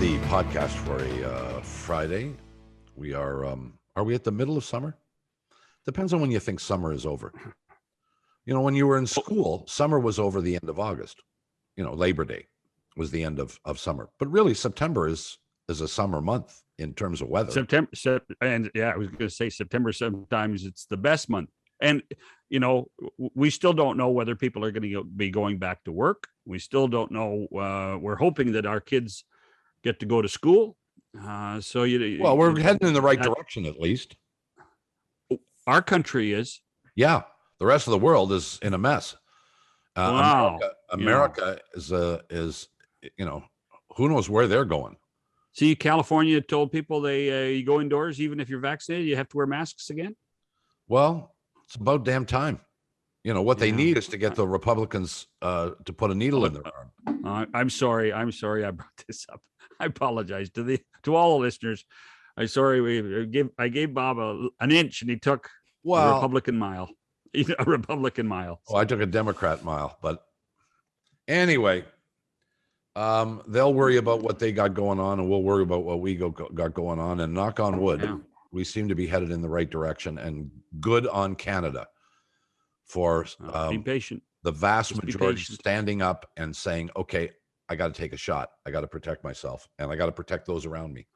the podcast for a Friday. We are we at the middle of summer? Depends on when you think summer is over. You know, when you were in school, summer was over the end of August. You know, Labor Day was the end of summer. But really, September is a summer month in terms of weather. And I was going to say September, sometimes it's the best month. And, you know, we still don't know whether people are going to be going back to work. We still don't know. We're hoping that our kids get to go to school. We're heading in the right direction, at least. Our country is. Yeah. The rest of the world is in a mess. Wow. America is, you know, who knows where they're going. See, California told people you go indoors, even if you're vaccinated, you have to wear masks again. Well, it's about damn time. You know, what they need is to get the Republicans to put a needle in their arm. I'm sorry I brought this up. I apologize to all the listeners. I'm sorry. I gave Bob an inch and he took a Republican mile. A Republican mile. Oh, I took a Democrat mile. But anyway, they'll worry about what they got going on, and we'll worry about what we got going on. And knock on wood, we seem to be headed in the right direction. And good on Canada for be patient. The vast majority standing up and saying, okay, I got to take a shot. I got to protect myself, and I got to protect those around me.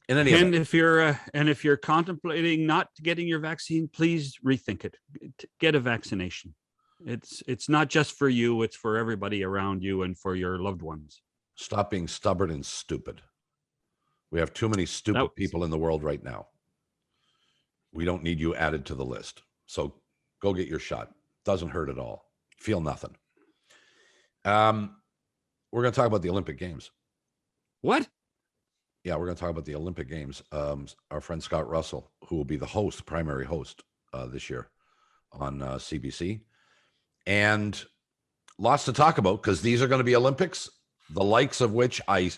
If you're contemplating not getting your vaccine, please rethink it. Get a vaccination. It's not just for you, it's for everybody around you and for your loved ones. Stop being stubborn and stupid. We have too many stupid people in the world right now. We don't need you added to the list. So go get your shot. Doesn't hurt at all. Feel nothing. We're going to talk about the Olympic Games. What? Yeah, we're going to talk about the Olympic Games. Our friend Scott Russell, who will be the primary host this year on CBC. And lots to talk about because these are going to be Olympics, the likes of which I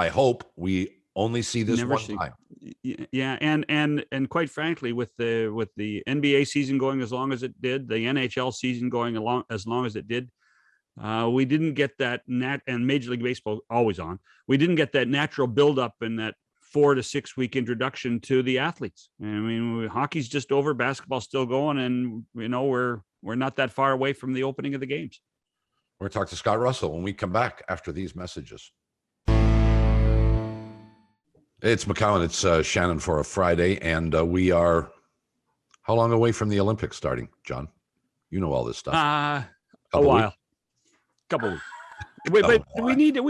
hope we only see this one time. Yeah, and quite frankly, with the NBA season going as long as it did, the NHL season going along as long as it did, we didn't get that and Major League Baseball always on. We didn't get that natural buildup in that 4 to 6 week introduction to the athletes. I mean, hockey's just over, basketball's still going, and you know we're not that far away from the opening of the games. We're going to talk to Scott Russell when we come back after these messages. It's McCowan. It's Shannon for a Friday, and we are how long away from the Olympics starting, John? You know all this stuff. A while. Couple weeks. But we needed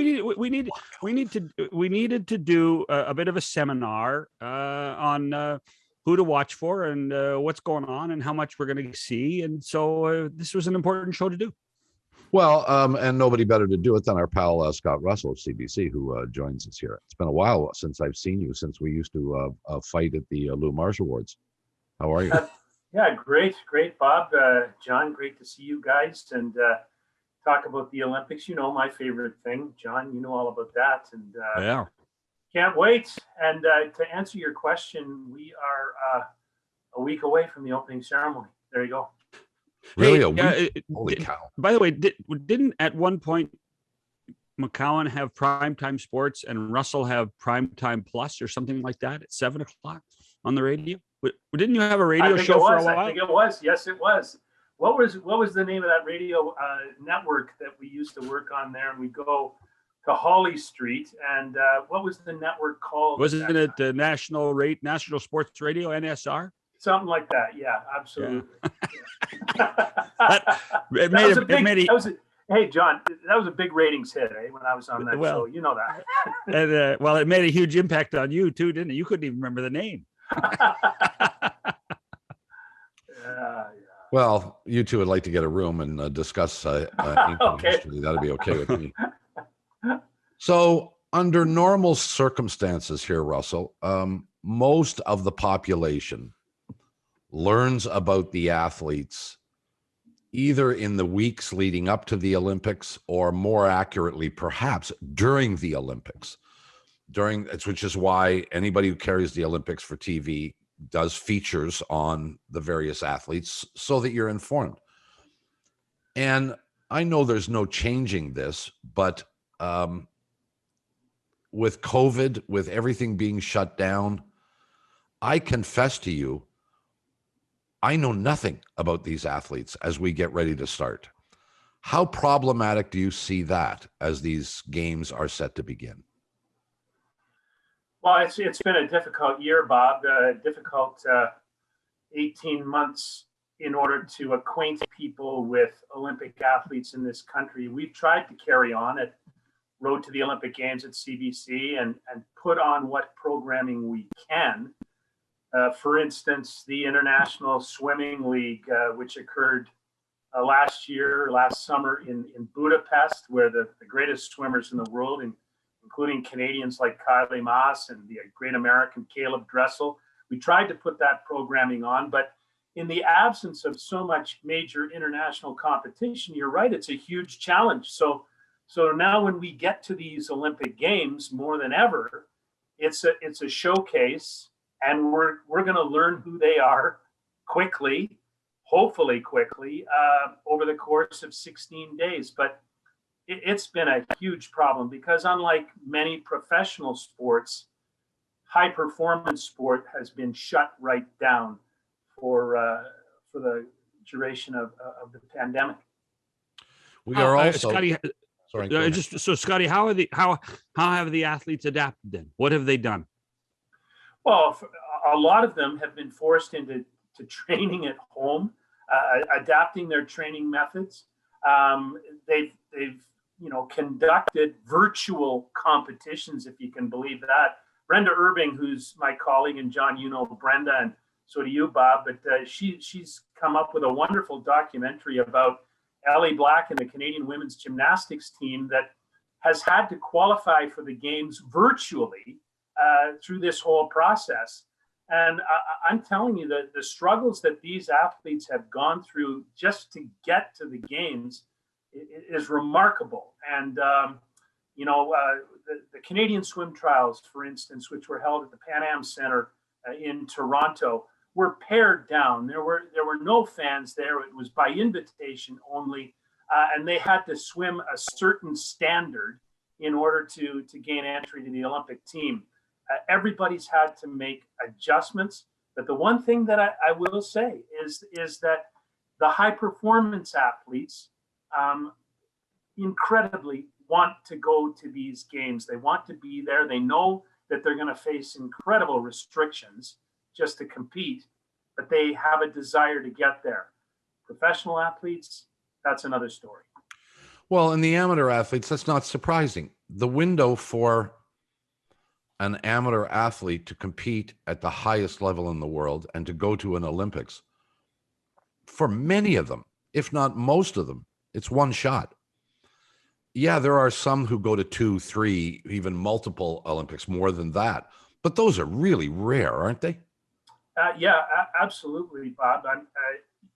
to do a bit of a seminar on who to watch for and what's going on and how much we're going to see, and so this was an important show to do. Well, and nobody better to do it than our pal Scott Russell of CBC, who joins us here. It's been a while since I've seen you, since we used to fight at the Lou Marsh Awards. How are you? Yeah, great, Bob. John, great to see you guys and talk about the Olympics. You know my favorite thing, John. You know all about that, and can't wait. And to answer your question, we are a week away from the opening ceremony. There you go. Really, a week? Holy cow! By the way, didn't at one point McCowan have primetime sports and Russell have primetime plus or something like that at 7:00 on the radio? Didn't you have a radio show for a while? I think it was. Yes, it was. What was the name of that radio network that we used to work on there? And we go to Holly Street, and what was the network called? Wasn't it the National Sports Radio, NSR? Something like that. Yeah, absolutely. Yeah. Hey, John, that was a big ratings hit when I was on that show. You know that. And it made a huge impact on you too, didn't it? You couldn't even remember the name. Yeah. Well, you two would like to get a room and discuss history. That'd be okay with me. So, under normal circumstances here, Russell, most of the population learns about the athletes either in the weeks leading up to the Olympics or more accurately, perhaps during the Olympics. Which is why anybody who carries the Olympics for TV does features on the various athletes so that you're informed. And I know there's no changing this, but with COVID, with everything being shut down, I confess to you, I know nothing about these athletes as we get ready to start. How problematic do you see that as these games are set to begin? Well, it's been a difficult year, Bob. Difficult 18 months in order to acquaint people with Olympic athletes in this country. We've tried to carry on at Road to the Olympic Games at CBC and put on what programming we can. For instance, the International Swimming League, which occurred last summer in Budapest, where the greatest swimmers in the world, including Canadians like Kylie Maas and the great American Caleb Dressel. We tried to put that programming on, but in the absence of so much major international competition, you're right, it's a huge challenge. So now when we get to these Olympic Games, more than ever, it's a showcase, and we're going to learn who they are quickly, hopefully quickly, over the course of 16 days. But it's been a huge problem because unlike many professional sports, high performance sport has been shut right down for the duration of the pandemic. We are also Scotty. Sorry, Scotty, how have the athletes adapted then? What have they done? Well, a lot of them have been forced into training at home, adapting their training methods. They've conducted virtual competitions, if you can believe that. Brenda Irving, who's my colleague, and John, you know Brenda, and so do you, Bob, but she's come up with a wonderful documentary about Ellie Black and the Canadian women's gymnastics team that has had to qualify for the games virtually through this whole process. And I'm telling you that the struggles that these athletes have gone through just to get to the games is remarkable. And, the Canadian swim trials, for instance, which were held at the Pan Am Center in Toronto, were pared down. There were no fans there. It was by invitation only. And they had to swim a certain standard in order to gain entry to the Olympic team. Everybody's had to make adjustments. But the one thing that I will say is that the high performance athletes incredibly want to go to these games. They want to be there. They know that they're going to face incredible restrictions just to compete, but they have a desire to get there. Professional athletes, that's another story. Well, in the amateur athletes, that's not surprising. The window for an amateur athlete to compete at the highest level in the world and to go to an Olympics, for many of them, if not most of them, it's one shot. Yeah, there are some who go to 2, 3, even multiple Olympics, more than that. But those are really rare, aren't they? Yeah, absolutely, Bob.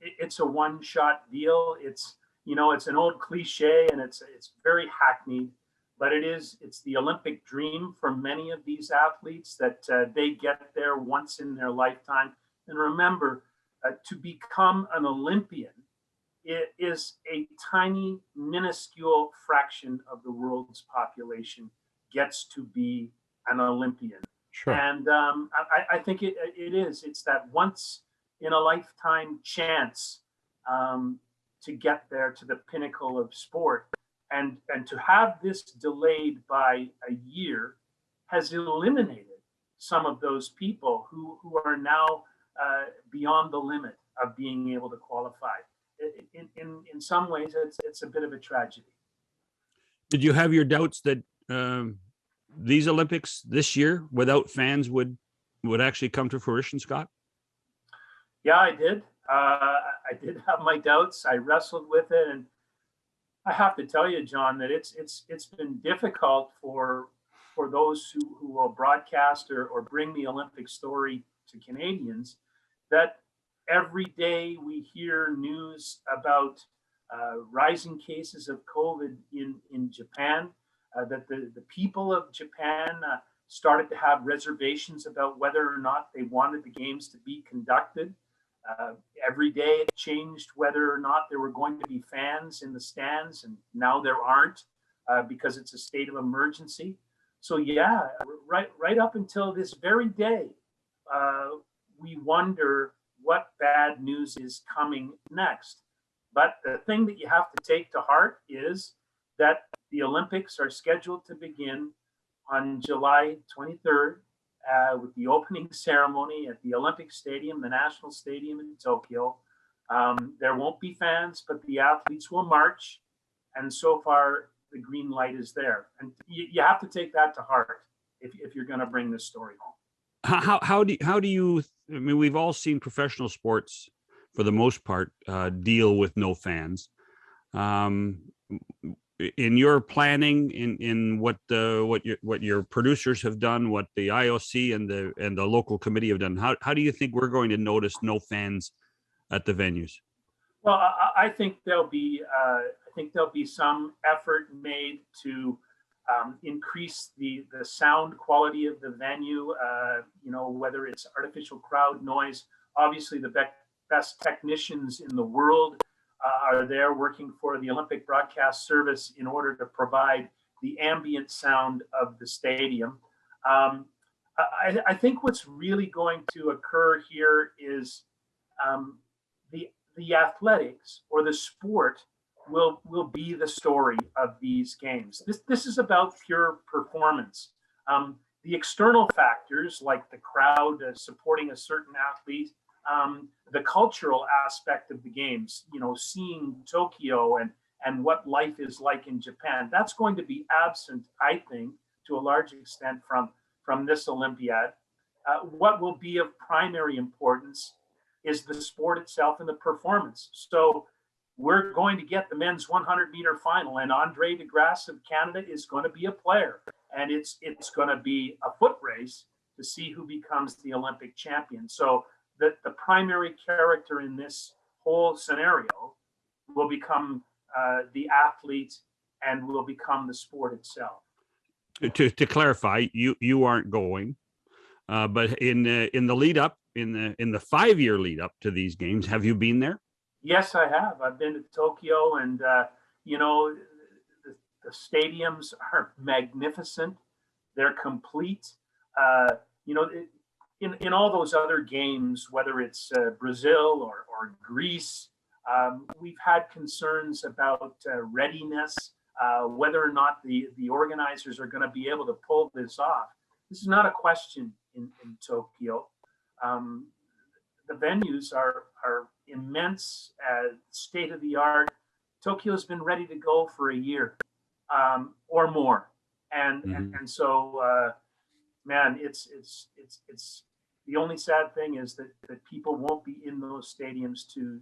It's a one-shot deal. It's an old cliche, and it's very hackneyed, but it's the Olympic dream for many of these athletes that they get there once in their lifetime. And remember, to become an Olympian, it is a tiny, minuscule fraction of the world's population gets to be an Olympian. Sure. And I think it is. It's that once in a lifetime chance to get there to the pinnacle of sport. And to have this delayed by a year has eliminated some of those people who are now beyond the limit of being able to qualify. In some ways, it's a bit of a tragedy. Did you have your doubts that these Olympics this year without fans would actually come to fruition, Scott? Yeah, I did. I did have my doubts. I wrestled with it, and I have to tell you, John, that it's been difficult for those who will broadcast or bring the Olympic story to Canadians, that every day we hear news about rising cases of COVID in Japan, that the people of Japan started to have reservations about whether or not they wanted the games to be conducted. Every day it changed whether or not there were going to be fans in the stands, and now there aren't because it's a state of emergency. So yeah, right up until this very day, we wonder what bad news is coming next. But the thing that you have to take to heart is that the Olympics are scheduled to begin on July 23rd with the opening ceremony at the Olympic Stadium, the National Stadium in Tokyo. There won't be fans, but the athletes will march. And so far, the green light is there. And you have to take that to heart if you're going to bring this story home. How do you, I mean, we've all seen professional sports for the most part deal with no fans. In your planning, in what your producers have done, what the IOC and the local committee have done, how do you think we're going to notice no fans at the venues? Well, I think there'll be some effort made to increase the sound quality of the venue. Whether it's artificial crowd noise. Obviously, the best technicians in the world are there working for the Olympic Broadcast Service in order to provide the ambient sound of the stadium. I think what's really going to occur here is the athletics or the sport will be the story of these games. This is about pure performance. The external factors like the crowd supporting a certain athlete, the cultural aspect of the games, seeing Tokyo and what life is like in Japan, that's going to be absent, I think, to a large extent from this Olympiad. What will be of primary importance is the sport itself and the performance. So we're going to get the men's 100-meter final, and Andre De Grasse of Canada is going to be a player, and it's going to be a foot race to see who becomes the Olympic champion. So the primary character in this whole scenario will become the athlete and will become the sport itself. To clarify, you aren't going, but in the lead up, in the 5-year lead up to these games, have you been there? Yes, I have. I've been to Tokyo, and the stadiums are magnificent. They're complete. In all those other games, whether it's Brazil or Greece, we've had concerns about readiness, whether or not the organizers are going to be able to pull this off. This is not a question in Tokyo. The venues are immense, state of the art. Tokyo's been ready to go for a year or more, and so man, it's the only sad thing is that people won't be in those stadiums to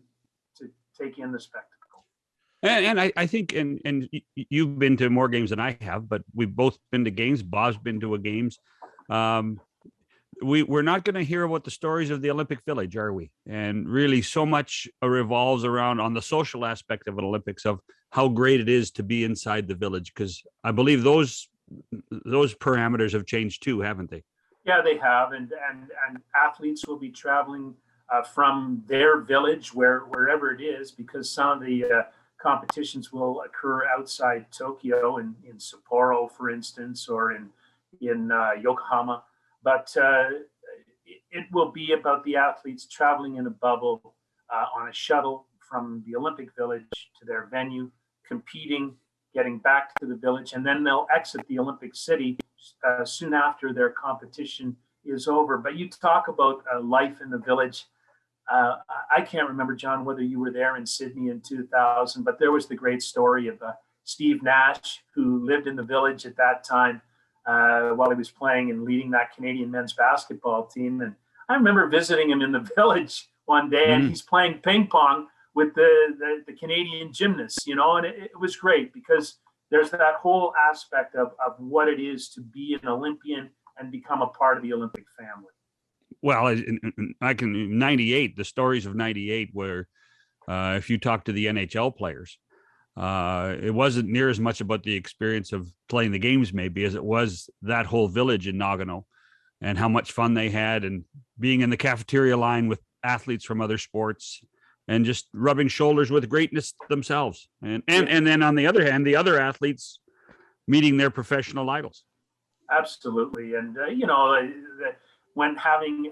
take in the spectacle. And I think, and you've been to more games than I have, but we've both been to games. Bob's been to games. We're not going to hear about the stories of the Olympic Village, are we? And really, so much revolves around on the social aspect of an Olympics, of how great it is to be inside the village, because I believe those parameters have changed too, haven't they? Yeah, they have, and athletes will be traveling from their village, wherever it is, because some of the competitions will occur outside Tokyo, in Sapporo, for instance, or in Yokohama. But it will be about the athletes traveling in a bubble on a shuttle from the Olympic Village to their venue, competing, getting back to the village, and then they'll exit the Olympic City soon after their competition is over. But you talk about life in the village. I can't remember, John, whether you were there in Sydney in 2000, but there was the great story of Steve Nash, who lived in the village at that time while he was playing and leading that Canadian men's basketball team. And I remember visiting him in the village one day, and he's playing ping pong with the Canadian gymnasts, and it was great because there's that whole aspect of what it is to be an Olympian and become a part of the Olympic family. Well, I can 98, the stories of 98, where if you talk to the NHL players, it wasn't near as much about the experience of playing the games maybe as it was that whole village in Nagano and how much fun they had, and being in the cafeteria line with athletes from other sports and just rubbing shoulders with greatness themselves. And then on the other hand, the other athletes meeting their professional idols. absolutely. And when having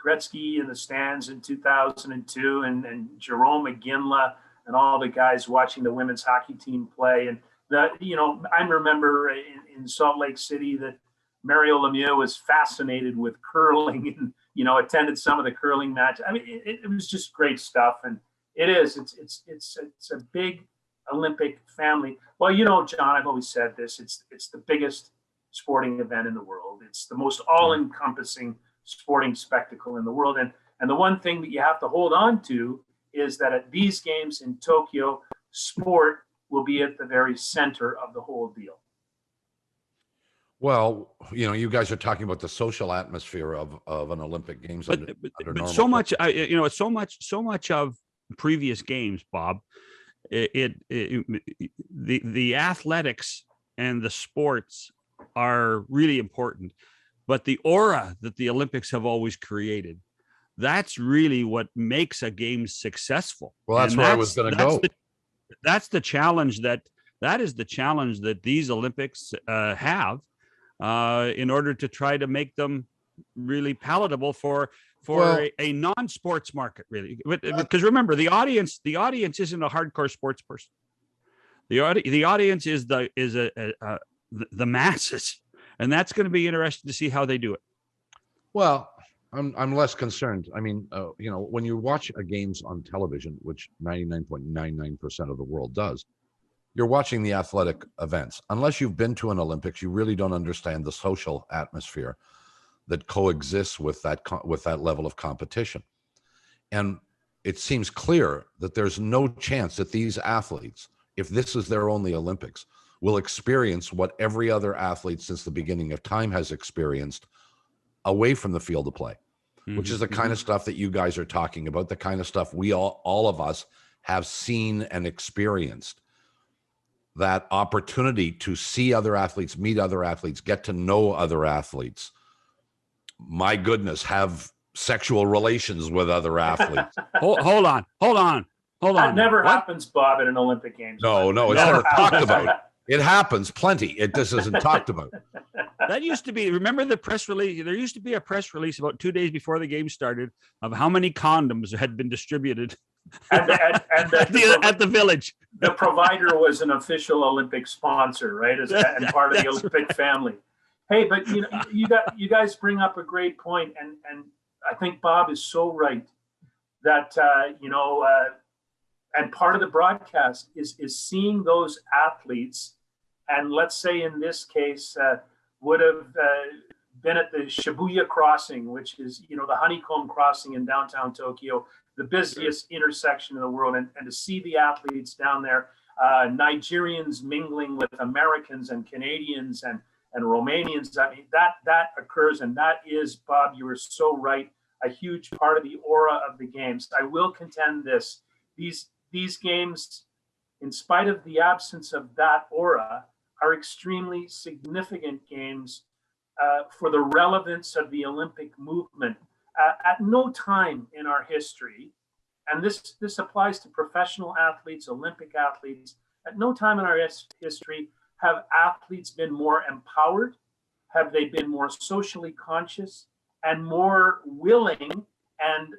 Gretzky in the stands in 2002, and Jerome McGinley and all the guys watching the women's hockey team play, and I remember in Salt Lake City that Mario Lemieux was fascinated with curling and attended some of the curling matches. I mean, it was just great stuff, and it's a big Olympic family. Well, John, I've always said this. It's the biggest sporting event in the world. It's the most all-encompassing sporting spectacle in the world, and the one thing that you have to hold on to is that at these games in Tokyo, sport will be at the very center of the whole deal. Well, you guys are talking about the social atmosphere of an Olympic Games. But so much, so much of previous games, Bob, the athletics and the sports are really important, but the aura that the Olympics have always created, that's really what makes a game successful. Well, that's where I was going to go. That's the challenge that is the challenge that these Olympics have in order to try to make them really palatable for a non-sports market, really. Because remember, the audience isn't a hardcore sports person. The audience is the masses, and that's going to be interesting to see how they do it. Well, I'm less concerned. I mean, when you watch games on television, which 99.99% of the world does, you're watching the athletic events. Unless you've been to an Olympics, you really don't understand the social atmosphere that coexists with that level of competition. And it seems clear that there's no chance that these athletes, if this is their only Olympics, will experience what every other athlete since the beginning of time has experienced away from the field of play, which is the kind of stuff that you guys are talking about, the kind of stuff we all of us have seen and experienced. That opportunity to see other athletes, meet other athletes, get to know other athletes. My goodness, have sexual relations with other athletes. Hold on. That never happens, Bob, at an Olympic Games. No, it's never talked about. It happens plenty. It just isn't talked about. That used to be, remember the press release? There used to be a press release about 2 days before the game started of how many condoms had been distributed at the village. The provider was an official Olympic sponsor, right? And part of the Olympic family. Hey, but you guys bring up a great point, and I think Bob is so right that and part of the broadcast is seeing those athletes, and let's say in this case would have been at the Shibuya crossing, which is the honeycomb crossing in downtown Tokyo, the busiest intersection in the world, and to see the athletes down there, Nigerians mingling with Americans and Canadians and Romanians. I mean, that occurs, and that is, Bob, you are so right, a huge part of the aura of the games. I will contend this: these games, in spite of the absence of that aura, are extremely significant games for the relevance of the Olympic movement. At no time in our history, and this applies to professional athletes, Olympic athletes, at no time in our history have athletes been more empowered, have they been more socially conscious, and more willing and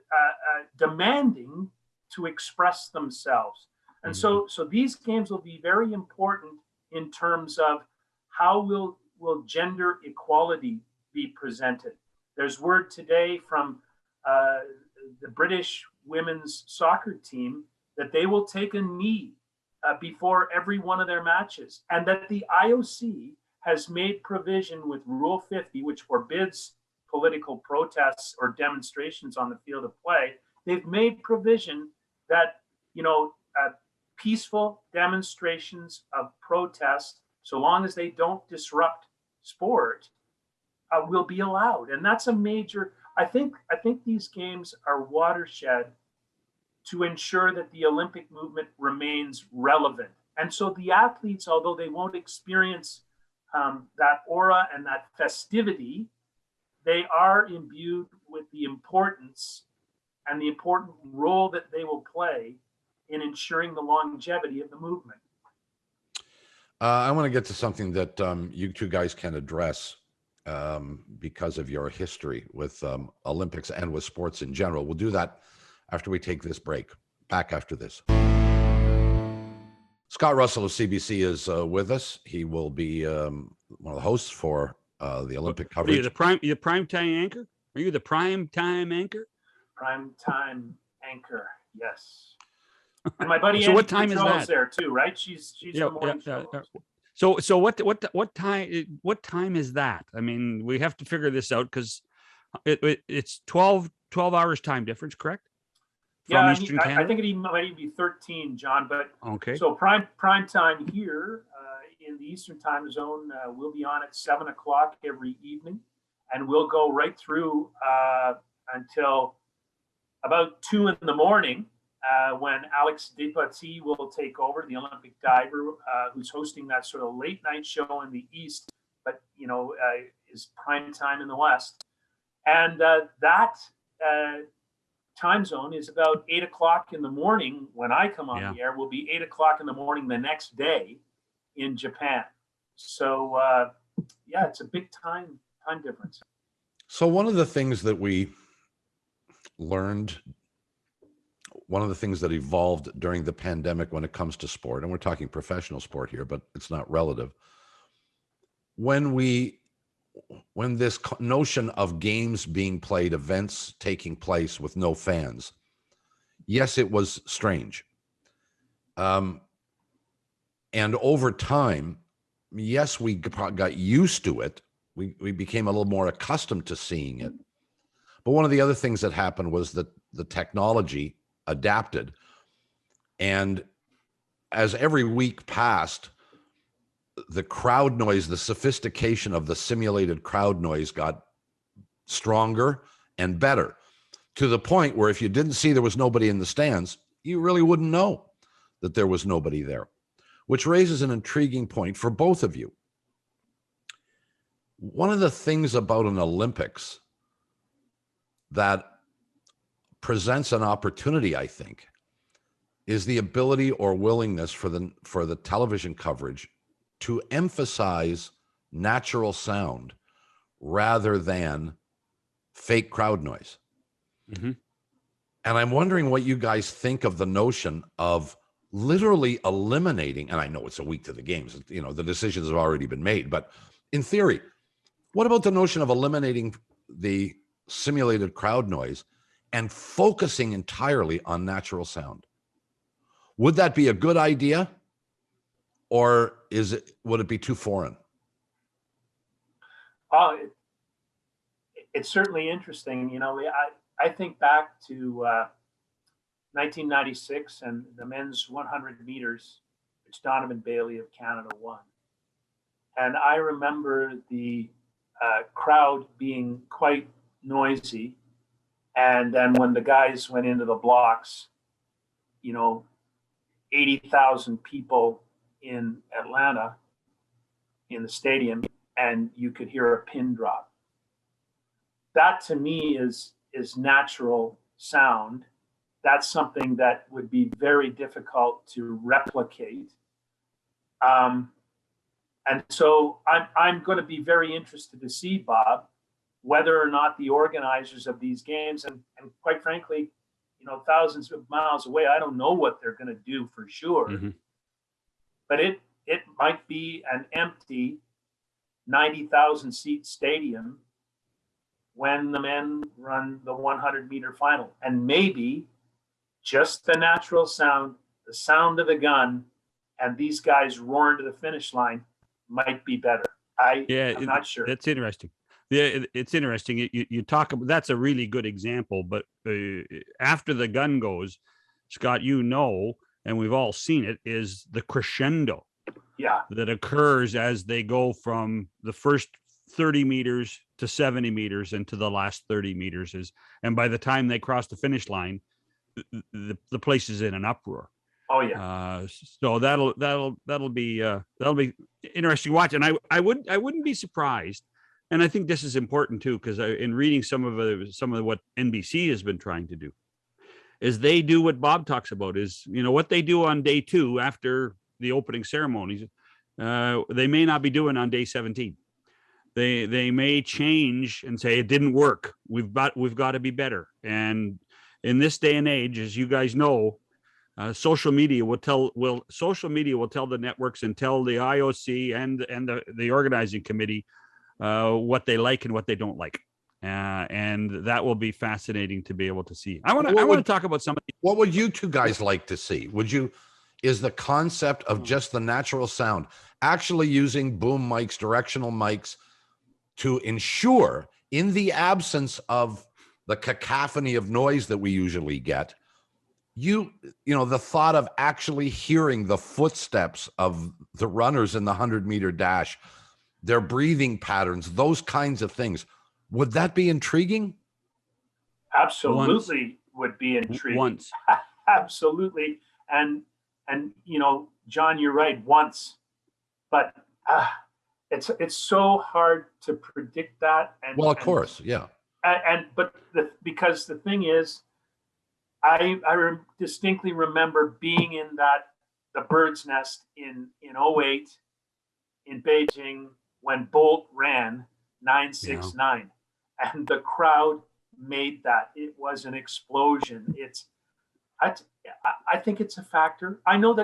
demanding to express themselves. And so these games will be very important in terms of how will gender equality be presented. There's word today from the British women's soccer team that they will take a knee before every one of their matches, and that the IOC has made provision with Rule 50, which forbids political protests or demonstrations on the field of play. They've made provision that peaceful demonstrations of protest, so long as they don't disrupt sport, will be allowed. And that's a major, I think these games are watershed to ensure that the Olympic movement remains relevant. And so the athletes, although they won't experience that aura and that festivity, they are imbued with the importance and the important role that they will play in ensuring the longevity of the movement. I want to get to something that you two guys can address because of your history with Olympics and with sports in general. We'll do that after we take this break. Back after this. Scott Russell of CBC is with us. He will be one of the hosts for the Olympic coverage. Are you the prime time anchor? Are you the prime time anchor? Prime time anchor, yes. And my buddy So Andy what time is Patrol's that? there too, right? She's Yeah, the morning yeah, show. So what time is that? I mean, we have to figure this out because it's 12 hours time difference, correct? From Eastern Canada? I think it might even be 13, John. But okay. So prime time here in the Eastern time zone, we'll be on at 7 o'clock every evening, and we'll go right through until about 2 in the morning. When Alex Despatie will take over, the Olympic diver, who's hosting that sort of late night show in the East, but is prime time in the West. And that time zone is about 8 o'clock in the morning when I come on the air. Will be 8 o'clock in the morning the next day in Japan. So it's a big time difference. So one of the things that we learned, one of the things that evolved during the pandemic when it comes to sport, and we're talking professional sport here, but it's not relative. When this notion of games being played, events taking place with no fans, yes, it was strange. And over time, yes, we got used to it. We became a little more accustomed to seeing it. But one of the other things that happened was that the technology adapted. And as every week passed, the crowd noise, the sophistication of the simulated crowd noise got stronger and better, to the point where if you didn't see there was nobody in the stands, you really wouldn't know that there was nobody there, which raises an intriguing point for both of you. One of the things about an Olympics that presents an opportunity, I think, is the ability or willingness for the television coverage to emphasize natural sound rather than fake crowd noise. Mm-hmm. And I'm wondering what you guys think of the notion of literally eliminating, and I know it's a week to the games, the decisions have already been made, but in theory, what about the notion of eliminating the simulated crowd noise and focusing entirely on natural sound? Would that be a good idea, or would it be too foreign? It's certainly interesting. I think back to 1996 and the men's 100 meters, which Donovan Bailey of Canada won. And I remember the crowd being quite noisy. And then when the guys went into the blocks, 80,000 people in Atlanta in the stadium, and you could hear a pin drop. That to me is natural sound. That's something that would be very difficult to replicate. And so I'm going to be very interested to see, Bob, whether or not the organizers of these games, and quite frankly, thousands of miles away, I don't know what they're going to do for sure. Mm-hmm. But it might be an empty 90,000 seat stadium when the men run the 100-meter final. And maybe just the natural sound, the sound of the gun, and these guys roaring to the finish line might be better. I'm not sure. That's interesting. Yeah, it's interesting. You talk about, that's a really good example, but after the gun goes, Scott, and we've all seen it, is the crescendo that occurs as they go from the first 30 meters to 70 meters and to the last 30 meters and by the time they cross the finish line, the place is in an uproar. Oh yeah. So that'll be interesting to watch. And I wouldn't be surprised. And I think this is important too, because in reading some of what NBC has been trying to do, is they do what Bob talks about, is what they do on day 2 after the opening ceremonies, they may not be doing on day 17. They may change and say it didn't work. We've got to be better. And in this day and age, as you guys know, social media will tell the networks and tell the IOC and the organizing committee what they like and what they don't like. And that will be fascinating to be able to see. I want to talk about something. What would you two guys like to see? Is the concept of just the natural sound, actually using boom mics, directional mics, to ensure, in the absence of the cacophony of noise that we usually get, you know, the thought of actually hearing the footsteps of the runners in the 100-meter dash, their breathing patterns, those kinds of things, would that be intriguing? Absolutely would be intriguing. Absolutely. And you know, John, you're right, once, but it's so hard to predict that. And well, of course, yeah. Because the thing is, I distinctly remember being in the bird's nest in 08 in Beijing when Bolt ran 969, and the crowd made that. It was an explosion. I think it's a factor. I know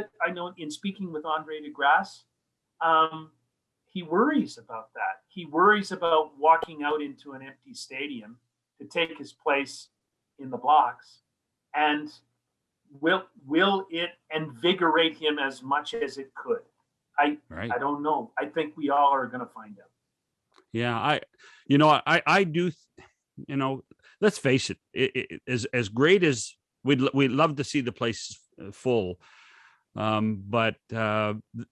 in speaking with Andre DeGrasse, he worries about that. He worries about walking out into an empty stadium to take his place in the blocks, and will it invigorate him as much as it could? I don't know. I think we all are going to find out. Yeah, I do. You know, let's face it. As great as we'd love to see the place full, but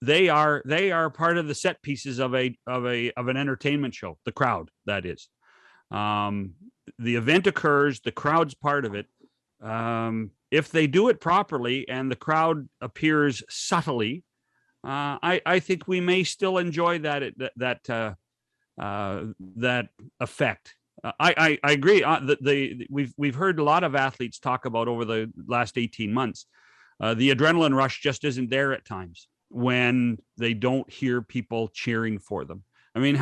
they are part of the set pieces of an entertainment show. The crowd, that is. The event occurs. The crowd's part of it. If they do it properly and the crowd appears subtly, I think we may still enjoy that effect. I agree. We've heard a lot of athletes talk about over the last 18 months. The adrenaline rush just isn't there at times when they don't hear people cheering for them. I mean,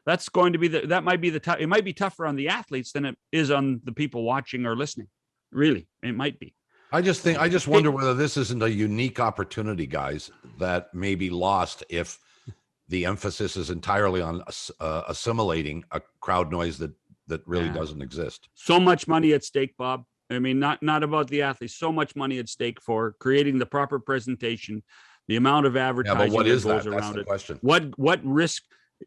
that's going to be it might be tougher on the athletes than it is on the people watching or listening. Really, it might be. I just wonder whether this isn't a unique opportunity, guys, that may be lost if the emphasis is entirely on assimilating a crowd noise that really doesn't exist. So much money at stake, Bob. I mean, not about the athletes. So much money at stake for creating the proper presentation, the amount of advertising but what is that goes that? around That's the it. question.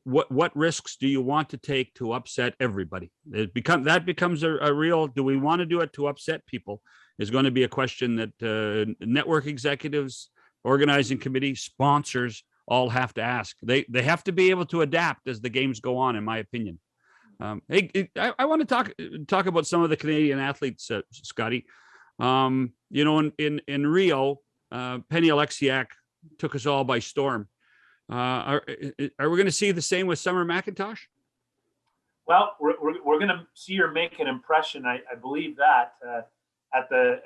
What risks do you want to take to upset everybody? That becomes a real. Do we want to do it to upset people? Is going to be a question that network executives, organizing committee, sponsors all have to ask. They have to be able to adapt as the games go on, in my opinion. I want to talk about some of the Canadian athletes, Scotty. In Rio, Penny Alexiak took us all by storm. Are we going to see the same with Summer McIntosh? Well, we're going to see her make an impression. I believe that at the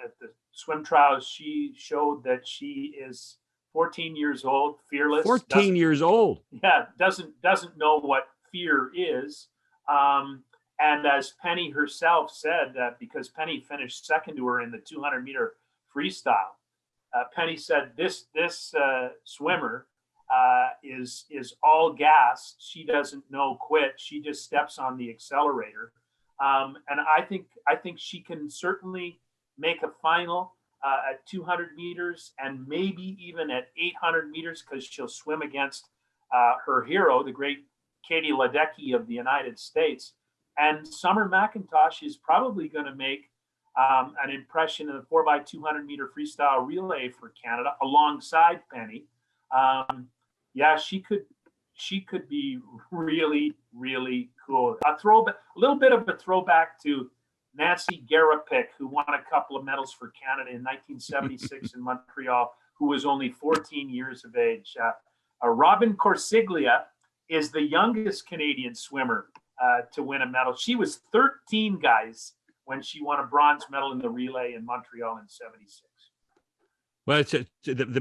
swim trials, she showed that she is 14 years old, fearless. 14 years old. Yeah, doesn't know what fear is. And as Penny herself said, because Penny finished second to her in the 200-meter freestyle, Penny said this swimmer is all gas. She doesn't know quit. She just steps on the accelerator. And I think she can certainly make a final at 200 meters and maybe even at 800 meters because she'll swim against her hero, the great Katie Ledecky of the United States. And Summer McIntosh is probably going to make an impression in the 4x200 meter freestyle relay for Canada alongside Penny. She could be really, really cool. A little bit of a throwback to Nancy Garapic, who won a couple of medals for Canada in 1976 in Montreal, who was only 14 years of age. Robin Corsiglia is the youngest Canadian swimmer to win a medal. She was 13, guys, when she won a bronze medal in the relay in Montreal in 76. Well, the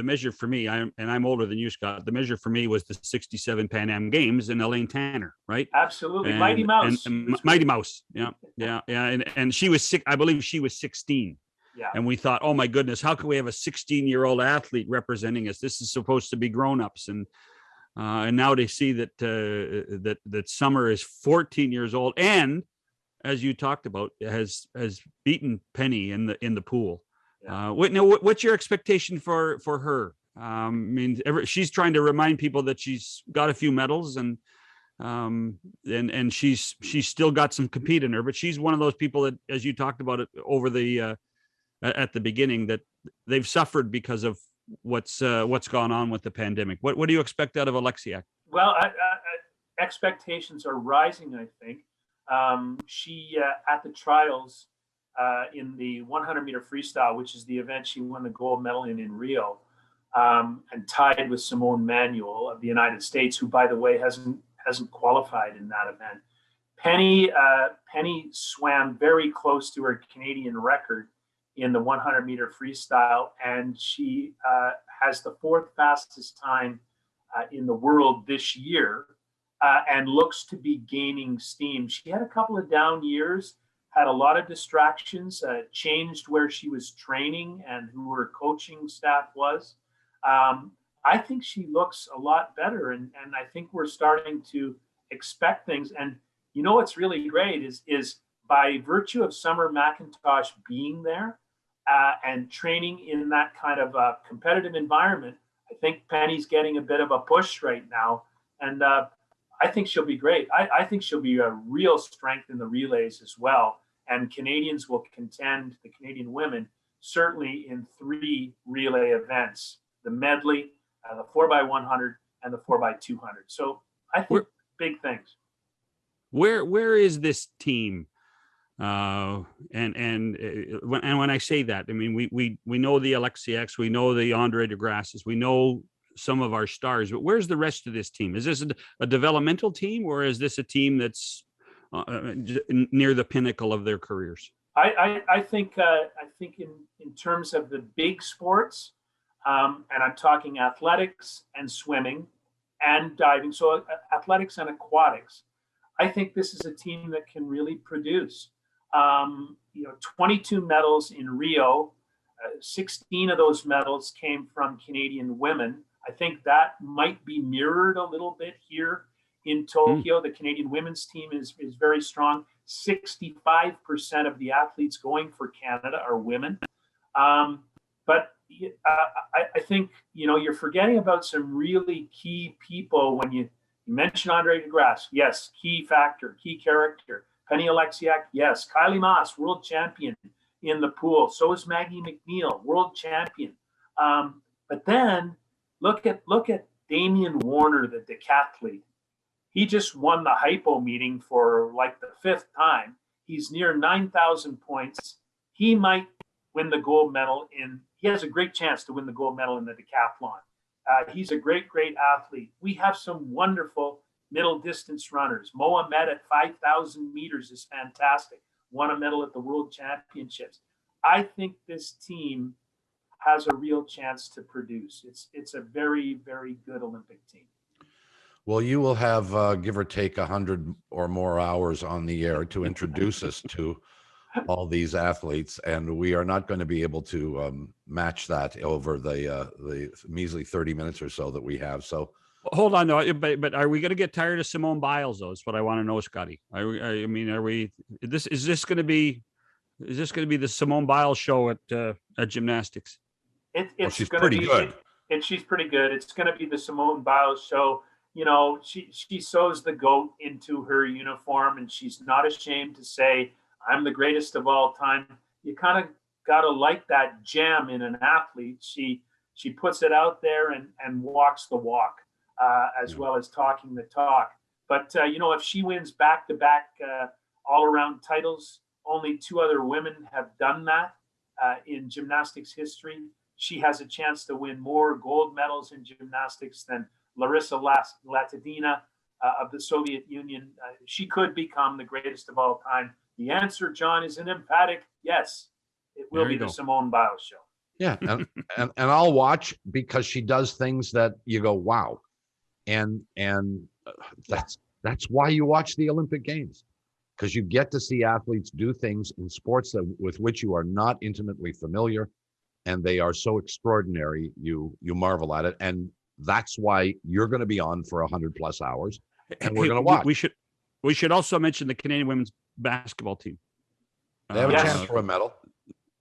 measure for me. I'm older than you, Scott. The measure for me was the '67 Pan Am Games and Elaine Tanner, right? Absolutely, Mighty Mouse. And Mighty Mouse, yeah. And she was I believe she was 16. Yeah. And we thought, oh my goodness, how can we have a 16-year-old athlete representing us? This is supposed to be grown-ups, and now they see that that Summer is 14 years old, and as you talked about, has beaten Penny in the pool. Yeah. What's your expectation for her? I mean, she's trying to remind people that she's got a few medals, and she's still got some compete in her, but she's one of those people that, as you talked about it over the at the beginning, that they've suffered because of what's gone on with the pandemic. What do you expect out of Alexiak? Well, expectations are rising, I think. She at the trials in the 100-meter freestyle, which is the event she won the gold medal in Rio, and tied with Simone Manuel of the United States, who, by the way, hasn't qualified in that event. Penny swam very close to her Canadian record in the 100-meter freestyle, and she has the fourth fastest time in the world this year, and looks to be gaining steam. She had a couple of down years, had a lot of distractions, changed where she was training and who her coaching staff was. I think she looks a lot better, and I think we're starting to expect things. And you know what's really great is by virtue of Summer McIntosh being there and training in that kind of a competitive environment, I think Penny's getting a bit of a push right now, and I think she'll be great. I think she'll be a real strength in the relays as well, and Canadians will contend, the Canadian women, certainly in 3 relay events: the medley, the 4x100, and the 4x200. So I think big things. Where is this team? And when I say that, I mean we know the Alexiaks, we know the Andre DeGrasses, we know some of our stars, but where's the rest of this team? Is this a developmental team, or is this a team that's near the pinnacle of their careers? I think in terms of the big sports, and I'm talking athletics and swimming and diving, so athletics and aquatics, I think this is a team that can really produce. 22 medals in Rio, 16 of those medals came from Canadian women. I think that might be mirrored a little bit here in Tokyo. The Canadian women's team is very strong. 65% of the athletes going for Canada are women. But I think, you're forgetting about some really key people when you mention Andre DeGrasse. Yes, key factor, key character. Penny Alexiak, yes. Kylie Maas, world champion in the pool. So is Maggie McNeil, world champion. But then look at Damian Warner, the decathlete. He just won the hypo meeting for like the 5th time. He's near 9,000 points. He might win the gold medal he has a great chance to win the gold medal in the decathlon. He's a great athlete. We have some wonderful middle distance runners. Moa Ahmed at 5,000 meters is fantastic. Won a medal at the World Championships. I think this team has a real chance to produce. It's a very, very good Olympic team. Well, you will have give or take 100 or more hours on the air to introduce us to all these athletes, and we are not going to be able to match that over the measly 30 minutes or so that we have. So hold on, no, but are we going to get tired of Simone Biles, though? Is what I want to know, Scotty. I mean, are we? Is this going to be the Simone Biles show at gymnastics? She's pretty good. She's pretty good. It's going to be the Simone Biles show. She sews the goat into her uniform, and she's not ashamed to say, "I'm the greatest of all time." You kind of got to like that gem in an athlete. She puts it out there and walks the walk, as well as talking the talk. But if she wins back-to-back all-around titles, only 2 other women have done that in gymnastics history. She has a chance to win more gold medals in gymnastics than Larissa Latadina of the Soviet Union. She could become the greatest of all time. The answer, John, is an emphatic yes. It will be the Simone Biles show. Yeah, and I'll watch because she does things that you go, wow, and that's why you watch the Olympic Games, because you get to see athletes do things in sports with which you are not intimately familiar, and they are so extraordinary. You marvel at it, and that's why you're going to be on for 100+ hours, and we're going to watch. We should also mention the Canadian women's basketball team. They have a chance for a medal.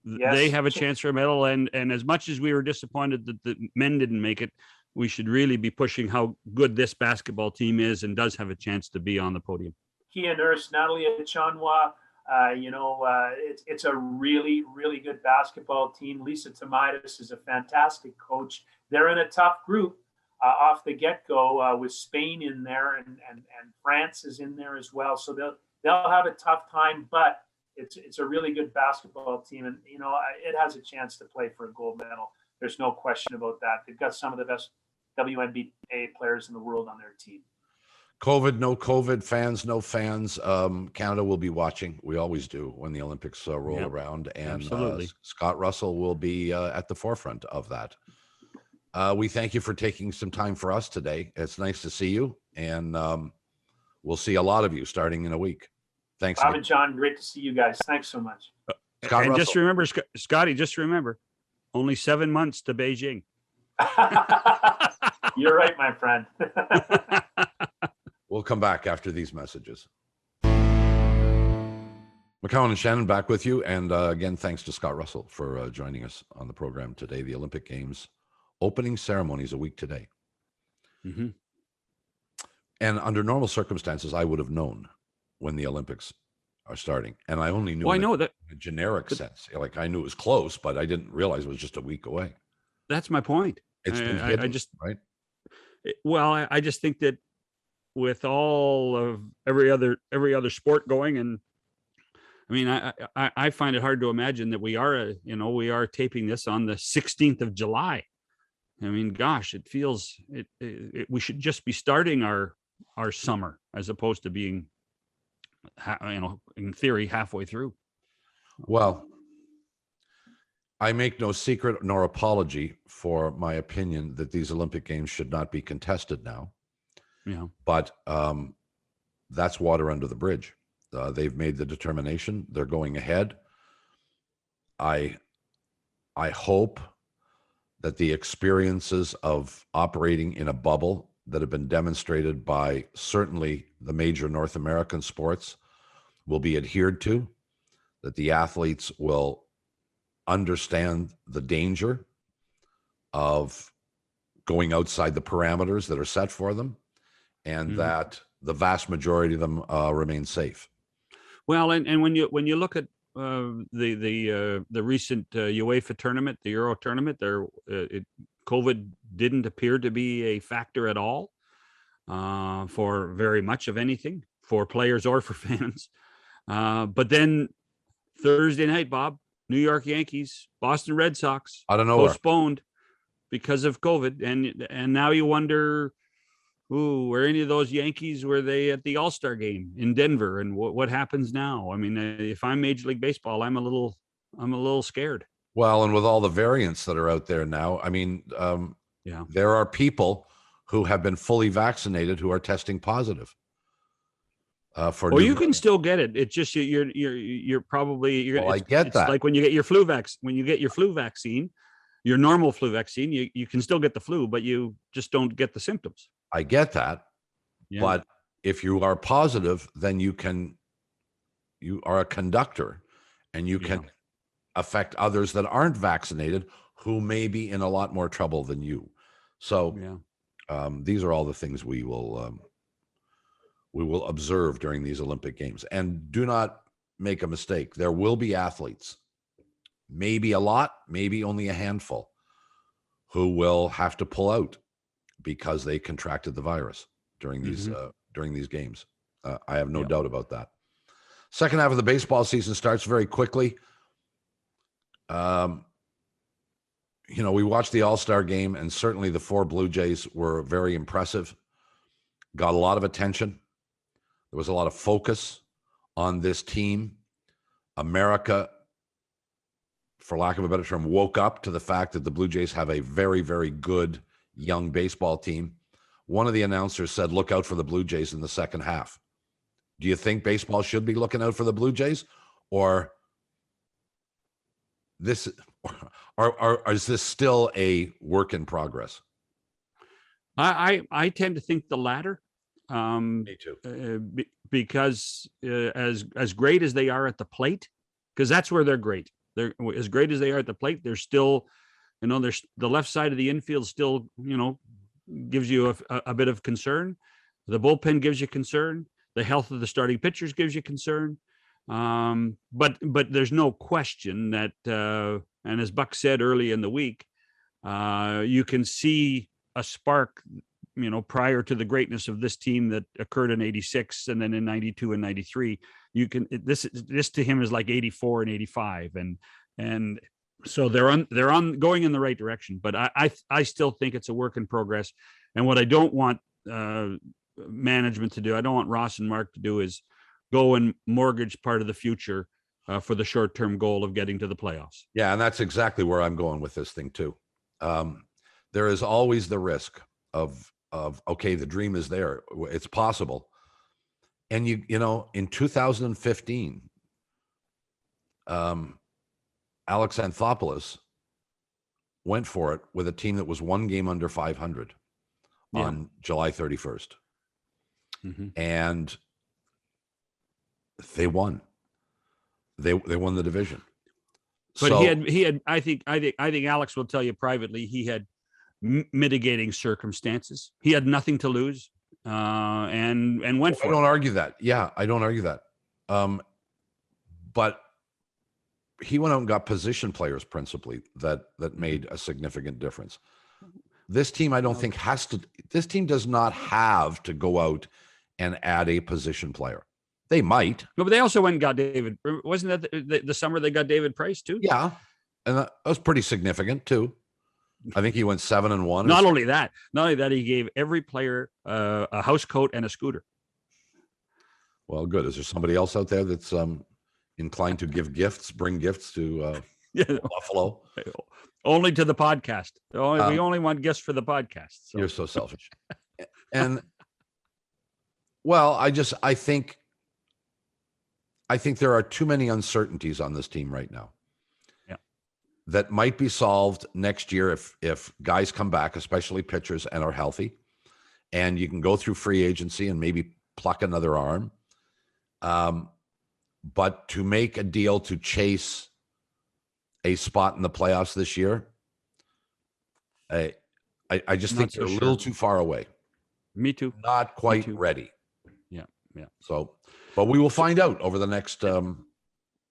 Yes. They have a chance for a medal, and as much as we were disappointed that the men didn't make it, we should really be pushing how good this basketball team is and does have a chance to be on the podium. Kia Nurse, Natalie Chanwa, it's a really, really good basketball team. Lisa Tomaitis is a fantastic coach. They're in a tough group off the get-go with Spain in there, and France is in there as well. So they'll have a tough time, but it's a really good basketball team, and it has a chance to play for a gold medal. There's no question about that. They've got some of the best WNBA players in the world on their team. COVID, no COVID, fans, no fans. Canada will be watching. We always do when the Olympics roll around, and Scott Russell will be at the forefront of that. We thank you for taking some time for us today. It's nice to see you, and we'll see a lot of you starting in a week. Thanks, Bob and John. Great to see you guys. Thanks so much. Scott and Russell. just remember, Scotty, just remember, only 7 months to Beijing. You're right, my friend. We'll come back after these messages. McCowan and Shannon back with you. And again, thanks to Scott Russell for joining us on the program today. The Olympic Games opening ceremony is a week today. Mm-hmm. And under normal circumstances, I would have known when the Olympics are starting. And I only knew I know that in a generic sense. Like, I knew it was close, but I didn't realize it was just a week away. That's my point. It's been hidden, I just, right? Well, I just think that with all of every other sport going, and I mean, I find it hard to imagine that we are taping this on the 16th of July. I mean, gosh, it feels we should just be starting our summer as opposed to being, in theory, halfway through. Well, I make no secret nor apology for my opinion that these Olympic Games should not be contested now. Yeah. But that's water under the bridge. They've made the determination. They're going ahead. I hope that the experiences of operating in a bubble that have been demonstrated by certainly the major North American sports will be adhered to, that the athletes will understand the danger of going outside the parameters that are set for them, and that the vast majority of them remain safe. Well, and when you look at the recent UEFA tournament, the Euro tournament, COVID didn't appear to be a factor at all for very much of anything, for players or for fans. But then Thursday night, Bob, New York Yankees, Boston Red Sox, I don't know, postponed because of COVID, and now you wonder, were any of those Yankees, were they at the All-Star game in Denver, and what happens now? I mean, if I'm Major League Baseball, I'm a little scared. Well, and with all the variants that are out there now, I mean, there are people who have been fully vaccinated who are testing positive. You can still get it. It's just you're probably. Well, I get that. Like when you get your flu vaccine, your normal flu vaccine, you can still get the flu, but you just don't get the symptoms. I get that, but if you are positive, then you are a conductor, and you can affect others that aren't vaccinated who may be in a lot more trouble than you. So these are all the things we will observe during these Olympic Games. And do not make a mistake. There will be athletes, maybe a lot, maybe only a handful, who will have to pull out because they contracted the virus during these games. I have no doubt about that. Second half of the baseball season starts very quickly. We watched the All-Star game, and certainly the 4 Blue Jays were very impressive. Got a lot of attention. There was a lot of focus on this team. America for lack of a better term, woke up to the fact that the Blue Jays have a very, very good young baseball team. One of the announcers said, look out for the Blue Jays in the second half. Do you think baseball should be looking out for the Blue Jays, or is this still a work in progress? I tend to think the latter. Me too. Because as great as they are at the plate, because that's where they're great. They're as great as they are at the plate. They're still, there's the left side of the infield still, gives you a bit of concern. The bullpen gives you concern. The health of the starting pitchers gives you concern. But there's no question that, and as Buck said early in the week, you can see a spark, prior to the greatness of this team that occurred in 86 and then in 92 and 93. This to him is like 84 and 85. And so they're on going in the right direction, but I still think it's a work in progress. And what I don't want management to do, I don't want Ross and Mark to do, is go and mortgage part of the future for the short-term goal of getting to the playoffs. Yeah. And that's exactly where I'm going with this thing too. There is always the risk of, okay, the dream is there. It's possible. And in 2015, Alex Anthopoulos went for it with a team that was one game under 500 on July 31st. Mm-hmm. And they won. They won the division. But so, he had. I think Alex will tell you privately, he had mitigating circumstances. He had nothing to lose, and went for it. I don't argue that. Yeah, I don't argue that. But he went out and got position players principally that made a significant difference. This team, I don't think has to. This team does not have to go out and add a position player. They might. No, but they also went and got David. Wasn't that the summer they got David Price too? Yeah, and that was pretty significant too. I think he went 7-1. Not only that, he gave every player a house coat and a scooter. Well, good. Is there somebody else out there that's inclined to bring gifts to Buffalo? Only to the podcast. We only want gifts for the podcast. So. You're so selfish. And well, I think there are too many uncertainties on this team right now. Yeah. That might be solved next year if guys come back, especially pitchers, and are healthy, and you can go through free agency and maybe pluck another arm. But to make a deal to chase a spot in the playoffs this year, I just think they're a little too far away. Me too. Not quite ready. Yeah. So, but we will find out over the next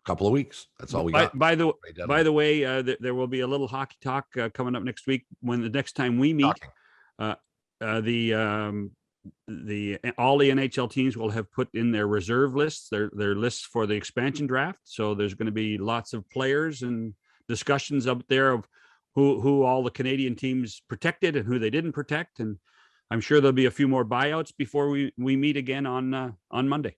couple of weeks. That's all we got. By the way, there will be a little hockey talk coming up next week when the next time we meet. All the NHL teams will have put in their reserve lists, their lists for the expansion draft. So there's going to be lots of players and discussions up there of who all the Canadian teams protected and who they didn't protect. And I'm sure there'll be a few more buyouts before we meet again on Monday.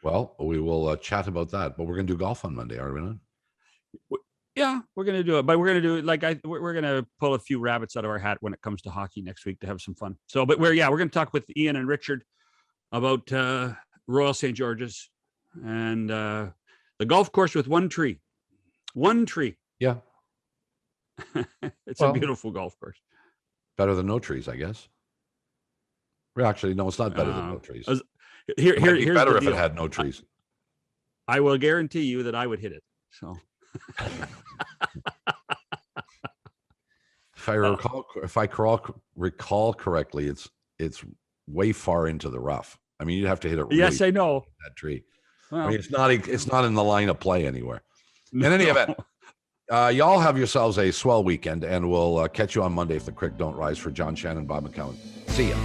Well, we will chat about that, but we're going to do golf on Monday, are we not? Yeah, we're going to do it, but we're going to do it we're going to pull a few rabbits out of our hat when it comes to hockey next week to have some fun. So, but we're going to talk with Ian and Richard about Royal St. George's and the golf course with one tree. Yeah. It's a beautiful golf course. Better than no trees, I guess. Well, actually, no, it's not better than no trees. Here's better if it had no trees. I will guarantee you that I would hit it. So, if I recall correctly, it's way far into the rough. I mean, you'd have to hit it. Really yes, I know that tree. Well, I mean, it's not in the line of play anywhere. In any event, y'all have yourselves a swell weekend, and we'll catch you on Monday if the creek don't rise. For John Shannon, Bob McCowan. See ya.